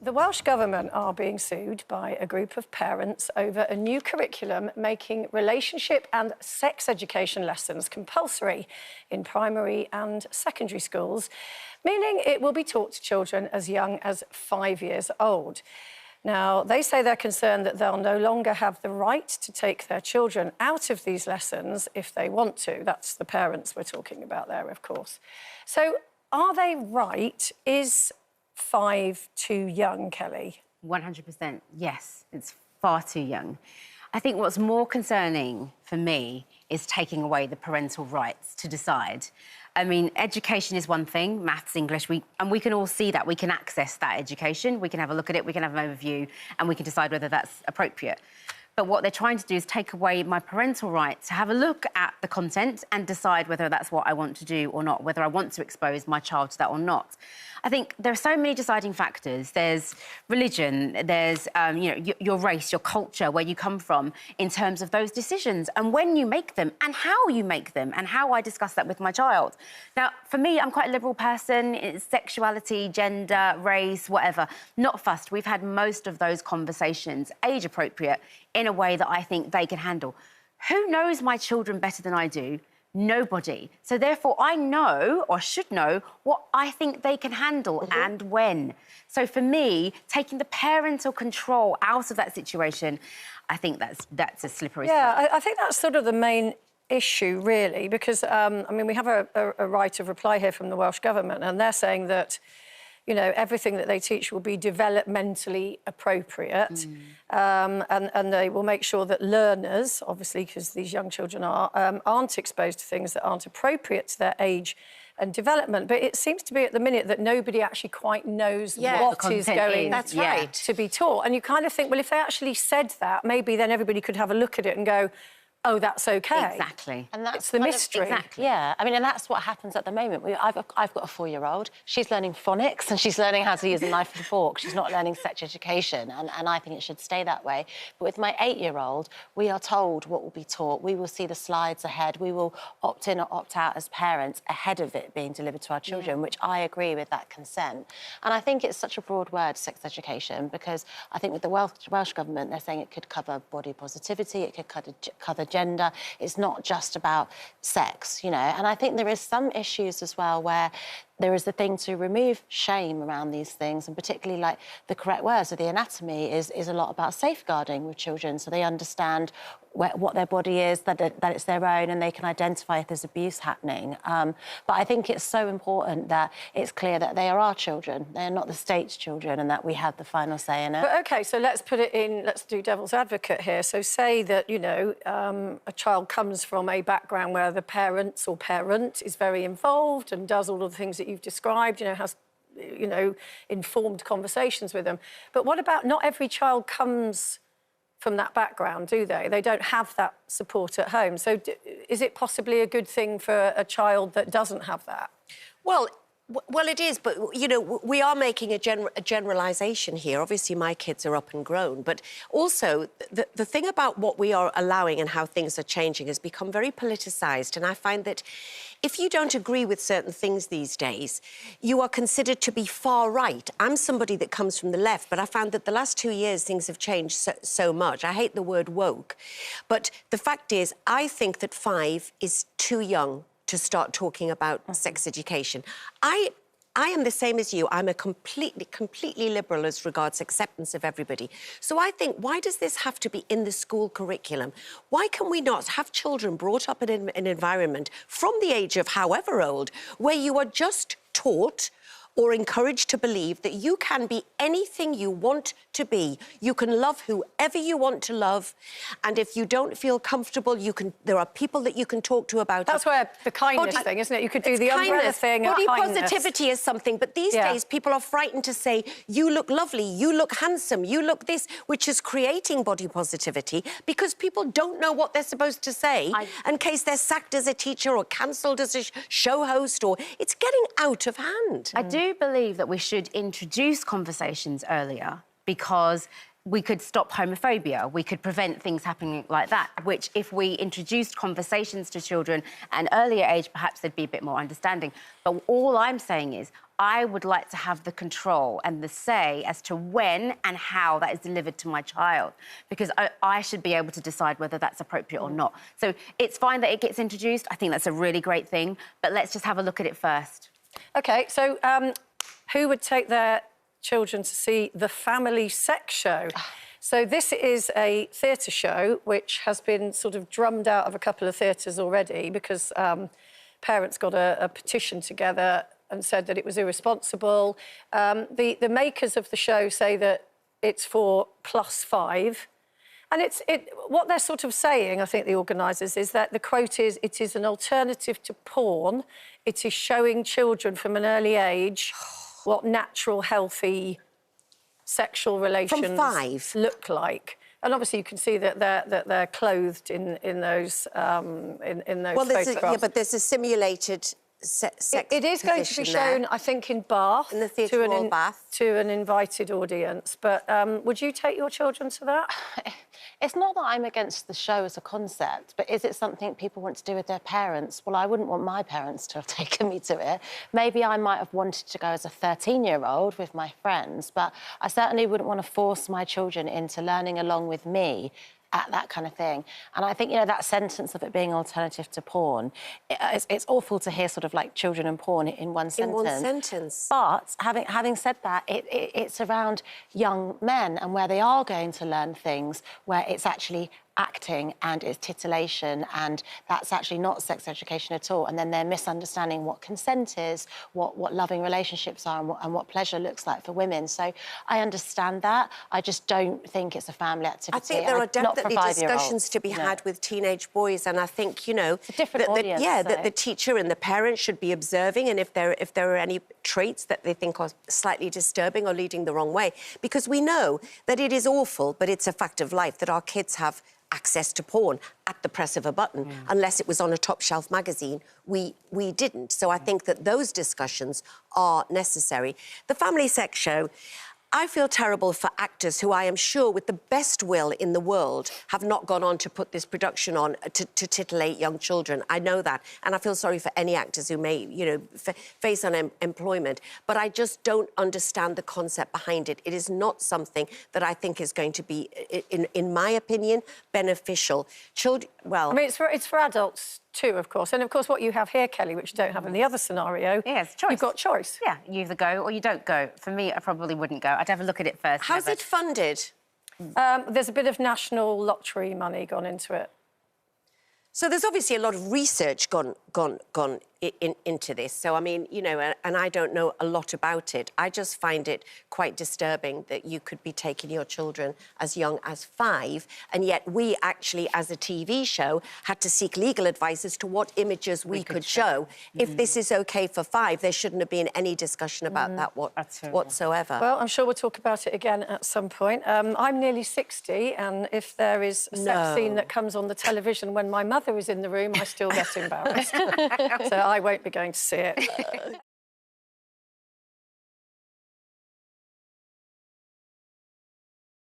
The Welsh Government are being sued by a group of parents over a new curriculum making relationship and sex education lessons compulsory in primary and secondary schools, meaning it will be taught to children as young as 5 years old. Now, they say they're concerned that they'll no longer have the right to take their children out of these lessons if they want to. That's the parents we're talking about there, of course. So, are they right? Is 5 too young, Kelly? 100%, yes. It's far too young. I think what's more concerning for me is taking away the parental rights to decide. I mean, education is one thing, maths, English, and we can all see that. We can access that education, we can have a look at it, we can have an overview, and we can decide whether that's appropriate. But what they're trying to do is take away my parental right to have a look at the content and decide whether that's what I want to do or not, whether I want to expose my child to that or not. I think there are so many deciding factors. There's religion, there's your race, your culture, where you come from in terms of those decisions and when you make them and how you make them and how I discuss that with my child. Now, for me, I'm quite a liberal person. It's sexuality, gender, race, whatever. Not fussed. We've had most of those conversations, age appropriate, in a way that I think they can handle. Who knows my children better than I do? Nobody. So therefore, I know, or should know, what I think they can handle and when. So for me, taking the parental control out of that situation, I think that's a slippery slope. Yeah, I think that's sort of the main issue, really, because, I mean, we have a right of reply here from the Welsh Government, and they're saying that, you know, everything that they teach will be developmentally appropriate, and they will make sure that learners, obviously, because these young children aren't exposed to things that aren't appropriate to their age and development. But it seems to be at the minute that nobody actually quite knows what is going to be taught. And you kind of think, well, if they actually said that, maybe then everybody could have a look at it and go, oh, that's OK. Exactly. And that's it's the mystery. Exactly. Yeah, I mean, and that's what happens at the moment. I've got a 4-year-old. She's learning phonics and she's learning how to use a knife and fork. She's not learning sex education, and I think it should stay that way. But with my 8-year-old, we are told what will be taught. We will see the slides ahead. We will opt in or opt out as parents ahead of it being delivered to our children, which I agree with that consent. And I think it's such a broad word, sex education, because I think with the Welsh Government, they're saying it could cover body positivity, it could cover gender. It's not just about sex, you know. And I think there is some issues as well where there is the thing to remove shame around these things, and particularly, like, the correct words. So the anatomy is a lot about safeguarding with children, so they understand what their body is, that it's their own, and they can identify if there's abuse happening. But I think it's so important that it's clear that they are our children, they're not the state's children, and that we have the final say in it. But OK, so let's put it in, let's do devil's advocate here. So say that, you know, a child comes from a background where the parents or parent is very involved and does all of the things that you've described, you know, has, you know, informed conversations with them. But what about, not every child comes from that background, do they? They don't have that support at home. So is it possibly a good thing for a child that doesn't have that? Well, it is, but, you know, we are making a generalisation here. Obviously, my kids are up and grown, but also the thing about what we are allowing and how things are changing has become very politicised, and I find that if you don't agree with certain things these days, you are considered to be far right. I'm somebody that comes from the left, but I found that the last 2 years things have changed so much. I hate the word woke, but the fact is, I think that 5 is too young to start talking about sex education. I am the same as you. I'm a completely liberal as regards acceptance of everybody. So I think, why does this have to be in the school curriculum? Why can we not have children brought up in an environment from the age of however old where you are just taught or encouraged to believe that you can be anything you want to be. You can love whoever you want to love, and if you don't feel comfortable, there are people that you can talk to about That's where the kindness thing, isn't it? You could do the umbrella thing. Body positivity is something, but these days people are frightened to say, you look lovely, you look handsome, you look this, which is creating body positivity because people don't know what they're supposed to say in case they're sacked as a teacher or cancelled as a show host, or it's getting out of hand. I do believe that we should introduce conversations earlier, because we could stop homophobia, we could prevent things happening like that, which if we introduced conversations to children at an earlier age, perhaps they'd be a bit more understanding. But all I'm saying is I would like to have the control and the say as to when and how that is delivered to my child, because I should be able to decide whether that's appropriate or not. So it's fine that it gets introduced. I think that's a really great thing, but let's just have a look at it first. OK, so who would take their children to see the Family Sex Show? So this is a theatre show which has been sort of drummed out of a couple of theatres already because parents got a petition together and said that it was irresponsible. The makers of the show say that it's for +5. And what they're sort of saying, I think, the organisers, is that the quote is, it is an alternative to porn. It is showing children from an early age what natural, healthy sexual relations From 5? look like. And obviously you can see that they're clothed in those photographs. But there's a simulated sex It is going to be shown, I think, in Bath. In the Theatre Royal Bath. To an invited audience. But would you take your children to that? It's not that I'm against the show as a concept, but is it something people want to do with their parents? Well, I wouldn't want my parents to have taken me to it. Maybe I might have wanted to go as a 13-year-old with my friends, but I certainly wouldn't want to force my children into learning along with me at that kind of thing. And I think, you know, that sentence of it being alternative to porn, it's awful to hear sort of like children and porn in one sentence. In one sentence. But having said that, it's around young men and where they are going to learn things where it's actually acting and it's titillation and that's actually not sex education at all. And then they're misunderstanding what consent is, what loving relationships are and what pleasure looks like for women. So I understand that. I just don't think it's a family activity. I think there are definitely discussions to be had with teenage boys, and I think, you know... It's a different audience, that the teacher and the parent should be observing, and if there are any traits that they think are slightly disturbing or leading the wrong way. Because we know that it is awful, but it's a fact of life that our kids have access to porn at the press of a button. Unless it was on a top-shelf magazine, we didn't. So I think that those discussions are necessary. The Family Sex Show, I feel terrible for actors who I am sure, with the best will in the world, have not gone on to put this production on to titillate young children. I know that. And I feel sorry for any actors who may, you know, face unemployment. But I just don't understand the concept behind it. It is not something that I think is going to be, in my opinion, beneficial. Well... I mean, it's for adults too, of course. And, of course, what you have here, Kelly, which you don't have in the other scenario... Yes, choice. You've got choice. Yeah, you either go or you don't go. For me, I probably wouldn't go. I'd have a look at it first. How's it funded? There's a bit of national lottery money gone into it. So there's obviously a lot of research gone into this. So, I mean, you know, and I don't know a lot about it. I just find it quite disturbing that you could be taking your children as young as 5, and yet we actually, as a TV show, had to seek legal advice as to what images we could show. If this is OK for 5, there shouldn't have been any discussion about that whatsoever. Well, I'm sure we'll talk about it again at some point. I'm nearly 60, and if there is a sex scene that comes on the television when my mother is in the room, I still get embarrassed. So I won't be going to see it.